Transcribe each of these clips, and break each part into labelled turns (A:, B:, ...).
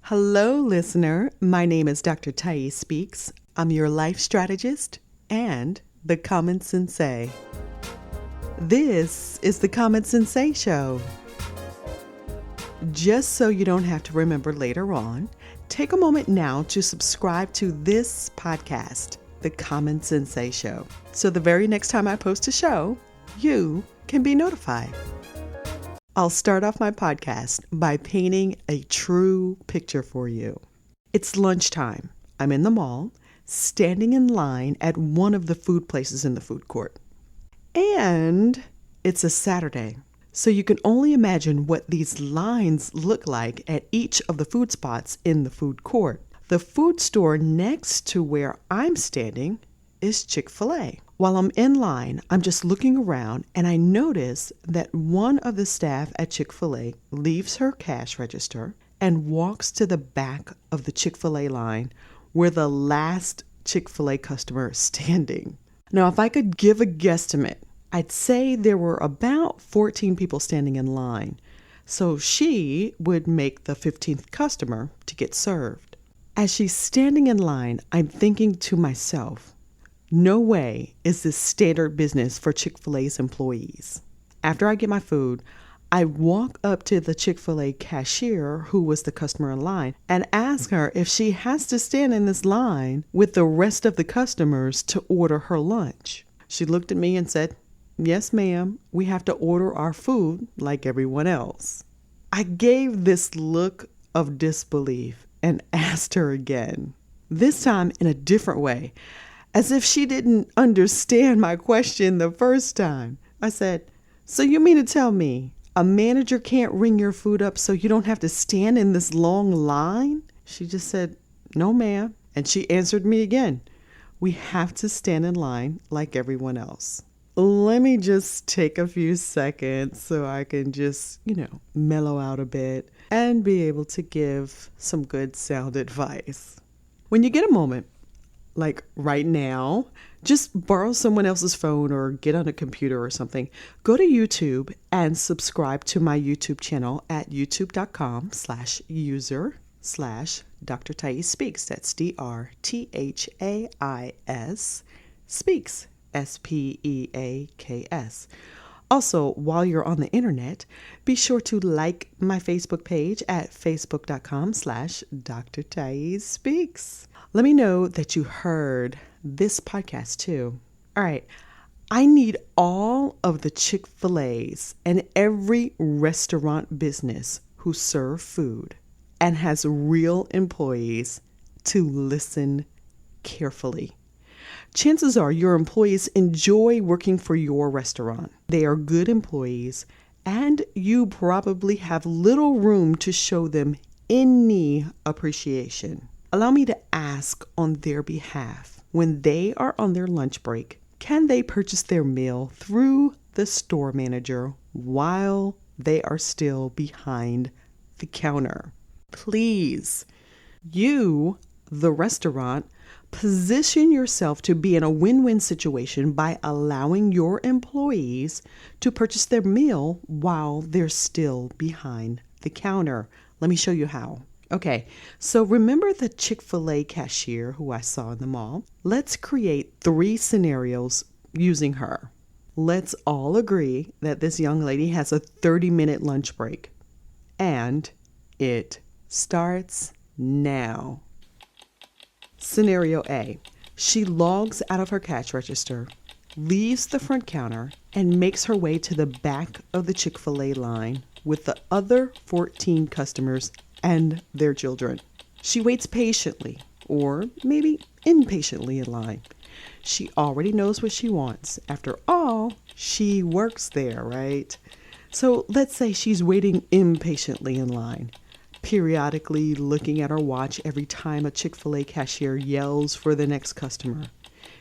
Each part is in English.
A: Hello, listener. My name is Dr. Thais Speaks. I'm your life strategist and the Common Sensei. This is the Common Sensei Show. Just so you don't have to remember later on, take a moment now to subscribe to this podcast, the Common Sensei Show, so the very next time I post a show, you can be notified. I'll start off my podcast by painting a true picture for you. It's lunchtime. I'm in the mall, standing in line at one of the food places in the food court. And it's a Saturday, so you can only imagine what these lines look like at each of the food spots in the food court. The food store next to where I'm standing is Chick-Fil-A. While I'm in line, I'm just looking around and I notice that one of the staff at Chick-Fil-A leaves her cash register and walks to the back of the Chick-Fil-A line where the last Chick-Fil-A customer is standing. Now, if I could give a guesstimate, I'd say there were about 14 people standing in line. So she would make the 15th customer to get served. As she's standing in line, I'm thinking to myself, no way is this standard business for Chick-fil-A's employees. After I get my food, I walk up to the Chick-fil-A cashier, who was the customer in line, and ask her if she has to stand in this line with the rest of the customers to order her lunch. She looked at me and said, "Yes, ma'am, we have to order our food like everyone else." I gave this look of disbelief and asked her again, this time in a different way, as if she didn't understand my question the first time. I said, "So you mean to tell me a manager can't ring your food up so you don't have to stand in this long line?" She just said, "No, ma'am." And she answered me again, "We have to stand in line like everyone else." Let me just take a few seconds so I can just, mellow out a bit and be able to give some good sound advice. When you get a moment, like right now, just borrow someone else's phone or get on a computer or something. Go to YouTube and subscribe to my YouTube channel at youtube.com/user/Dr. Thais Speaks. That's DrThais Speaks, SPEAKS. Also, while you're on the internet, be sure to like my Facebook page at facebook.com/Dr. Thais Speaks. Let me know that you heard this podcast too. All right. I need all of the Chick-fil-A's and every restaurant business who serve food and has real employees to listen carefully. Chances are your employees enjoy working for your restaurant. They are good employees, and you probably have little room to show them any appreciation. Allow me to ask on their behalf, when they are on their lunch break, can they purchase their meal through the store manager while they are still behind the counter? Please, you, the restaurant, position yourself to be in a win-win situation by allowing your employees to purchase their meal while they're still behind the counter. Let me show you how. Okay, so remember the Chick-fil-A cashier who I saw in the mall? Let's create 3 scenarios using her. Let's all agree that this young lady has a 30-minute lunch break. And it starts now. Scenario A. She logs out of her cash register, leaves the front counter, and makes her way to the back of the Chick-fil-A line with the other 14 customers and their children. She waits patiently, or maybe impatiently in line. She already knows what she wants. After all, she works there, right? So let's say she's waiting impatiently in line, periodically looking at her watch every time a Chick-fil-A cashier yells for the next customer.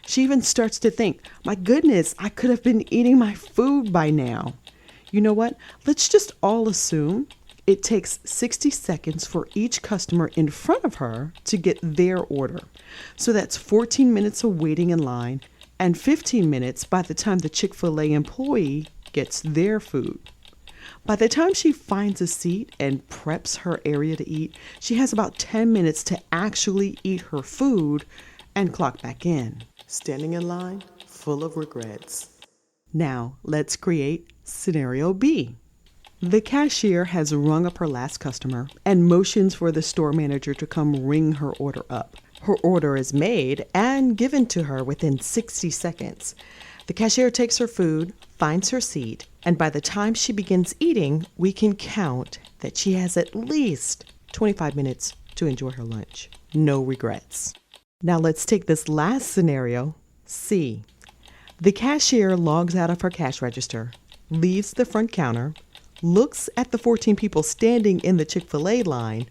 A: She even starts to think, my goodness, I could have been eating my food by now. You know what? Let's just all assume it takes 60 seconds for each customer in front of her to get their order. So that's 14 minutes of waiting in line and 15 minutes by the time the Chick-fil-A employee gets their food. By the time she finds a seat and preps her area to eat, she has about 10 minutes to actually eat her food and clock back in. Standing in line, full of regrets. Now, let's create scenario B. The cashier has rung up her last customer and motions for the store manager to come ring her order up. Her order is made and given to her within 60 seconds. The cashier takes her food, finds her seat, and by the time she begins eating, we can count that she has at least 25 minutes to enjoy her lunch. No regrets. Now let's take this last scenario, C. The cashier logs out of her cash register, leaves the front counter, looks at the 14 people standing in the Chick-Fil-A line,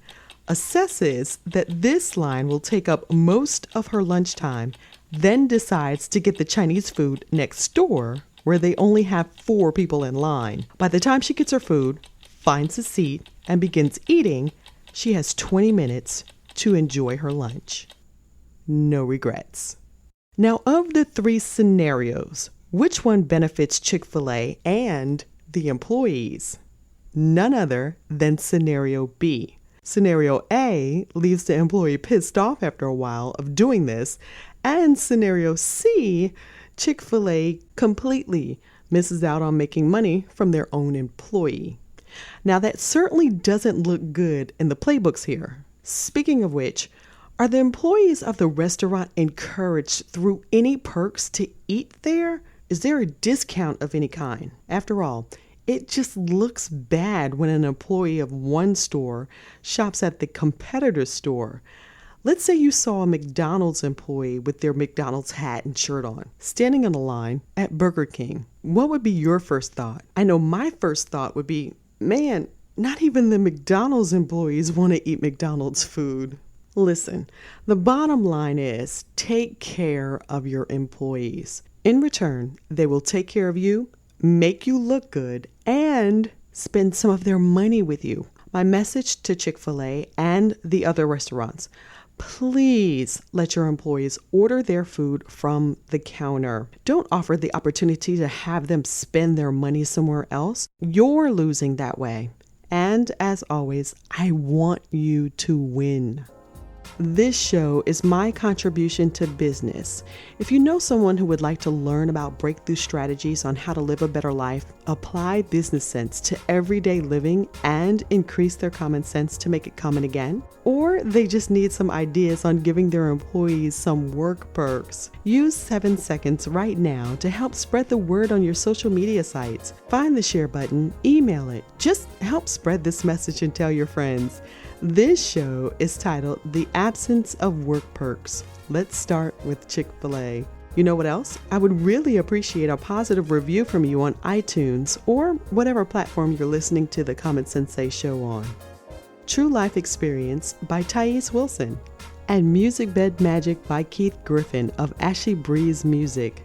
A: assesses that this line will take up most of her lunchtime, then decides to get the Chinese food next door where they only have 4 people in line. By the time she gets her food, finds a seat, and begins eating, she has 20 minutes to enjoy her lunch. No regrets. Now, of the 3 scenarios, which one benefits Chick-fil-A and the employees? None other than scenario B. Scenario A leaves the employee pissed off after a while of doing this, and scenario C, Chick-fil-A completely misses out on making money from their own employee. Now, that certainly doesn't look good in the playbooks here. Speaking of which, are the employees of the restaurant encouraged through any perks to eat there? Is there a discount of any kind? After all, it just looks bad when an employee of one store shops at the competitor's store. Let's say you saw a McDonald's employee with their McDonald's hat and shirt on, standing in a line at Burger King. What would be your first thought? I know my first thought would be, man, not even the McDonald's employees want to eat McDonald's food. Listen, the bottom line is take care of your employees. In return, they will take care of you, make you look good, and spend some of their money with you. My message to Chick-fil-A and the other restaurants: please let your employees order their food from the counter. Don't offer the opportunity to have them spend their money somewhere else. You're losing that way. And as always, I want you to win. This show is my contribution to business. If you know someone who would like to learn about breakthrough strategies on how to live a better life, apply business sense to everyday living, and increase their common sense to make it common again, or they just need some ideas on giving their employees some work perks, use 7 seconds right now to help spread the word on your social media sites. Find the share button, email it. Just help spread this message and tell your friends. This show is titled The Absence of Work Perks. Let's start with Chick-fil-A. You know what else? I would really appreciate a positive review from you on iTunes or whatever platform you're listening to the Common Sensei show on. True Life Experience by Thais Wilson and Music Bed Magic by Keith Griffin of Ashy Breeze Music.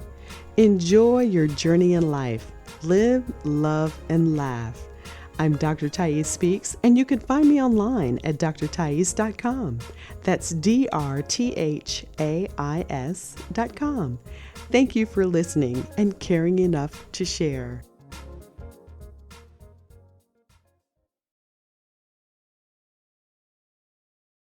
A: Enjoy your journey in life. Live, love, and laugh. I'm Dr. Thais Speaks, and you can find me online at drthais.com. That's drthais.com. Thank you for listening and caring enough to share.